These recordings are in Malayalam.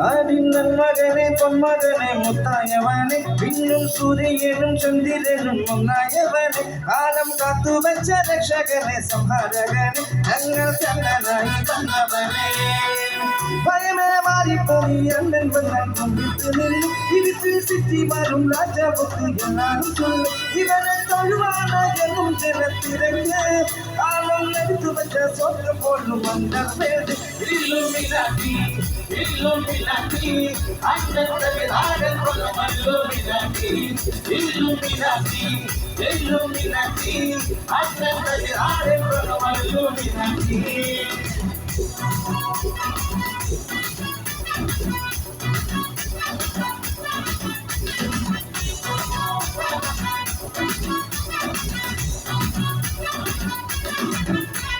ஆடினன் மகனே பொன்மகனே முத்தாயவனே பின்னும் சூரியனும் சந்திரனும் முன்னாயவனே காலம் காத்து வச்ச ரட்சகனே சம்ஹாரகனே ഞങ്ങൾ കണ്ണനായി വന്നവനേ ഭയമേ മാറിപ്പോയി അണ്ണൻ വന്നാൽ കൊണ്ടിട്ട് നിന്നു ഇരുട്ടിൽ സിറ്റി വരും രാജാവുക്ക് എന്നാണ് ചൊല്ലു ഇവനെ തൊഴുവാനായും ജനത്തിരക്ക് കാലം എടുത്തു വെച്ച സ്വപ്നം പോലും വന്ന പേര് ഇല്ലുമിനാട്ടി ഇല്ലുമിനാട്ടി അണ്ണൻ തമിഴ്നാടൻ കൊല്ലമല്ലുമിനാട്ടി ഇല്ലുമിനാട്ടി ഇല്ലുമിനാട്ടി അണ്ണൻ തമിഴ്നാടൻ കൊല്ലമല്ലുമിനാട്ടി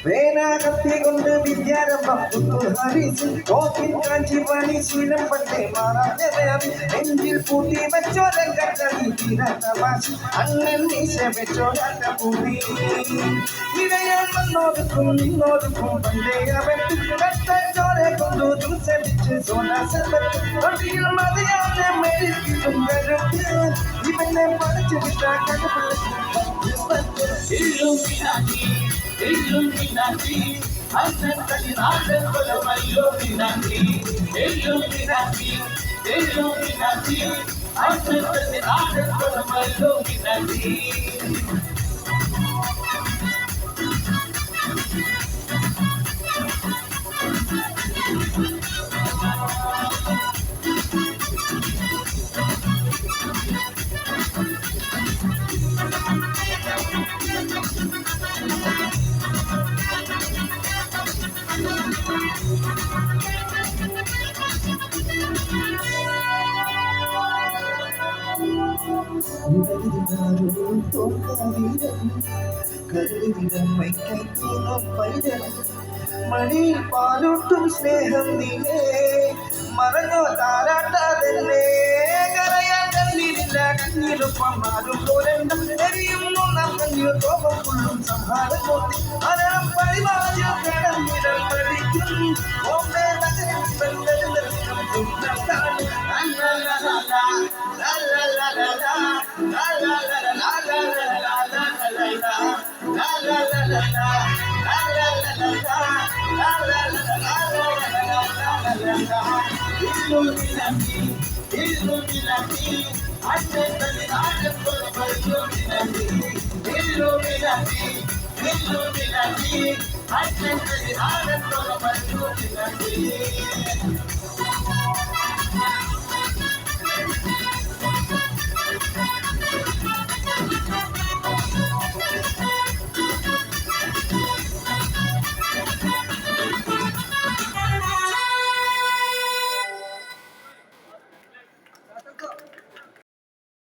വേനാകത്തി കൊണ്ട് വിദ്യാരംഭം ഹരിച്ച് കോപ്പിൽ കാഞ്ചി പണി ശീലം പണ്ടേ മാറാതെ നെഞ്ചിൽ പൂട്ടി വെച്ചോരങ്കി തീരമാശി അണ്ണൻ നീശ വെച്ചോരാട്ട പൂവി ഇടയാൻ വന്നോർക്കും നിന്നോർക്കും പണ്ടേ അവൻ കട്ടോരെ കൊണ്ടു ദുസരിച്ച് സോനാസിൽ മതിയാതെ മെഴുകിലും കരുത്ത് ഇവനെ പഠിച്ചു വിട്ട Illuminati, Annen Tamiழ்நாடன் கொல்லமல்லுமினாட்டி Illuminati, Illuminati, Annen Tamiழ்நாடன் கொல்லமல்லுமினாட்டி മടിയിൽ പാലൂട്ടും സ്നേഹം നീയേ മറഞ്ഞോ താരാട്ടാതല്ലേ കരയാൻ കണ്ണീരില്ല കണ്ണീരൊപ്പം ആരും പോരണ്ട എരിയുന്നു നമ്മിൽ കോപം കൊള്ളും സംഹാരം കൊത്തി മരണം പരിവാചം കടന്നിടൽ പഠിക്കും ഓമ്പേ നഗരം Illuminati, Annen Tamiழ்நாடன் கொல்லமல்லுமினாட்டி Illuminati, Annen Tamiழ்நாடன் கொல்லமல்லுமினாட்டி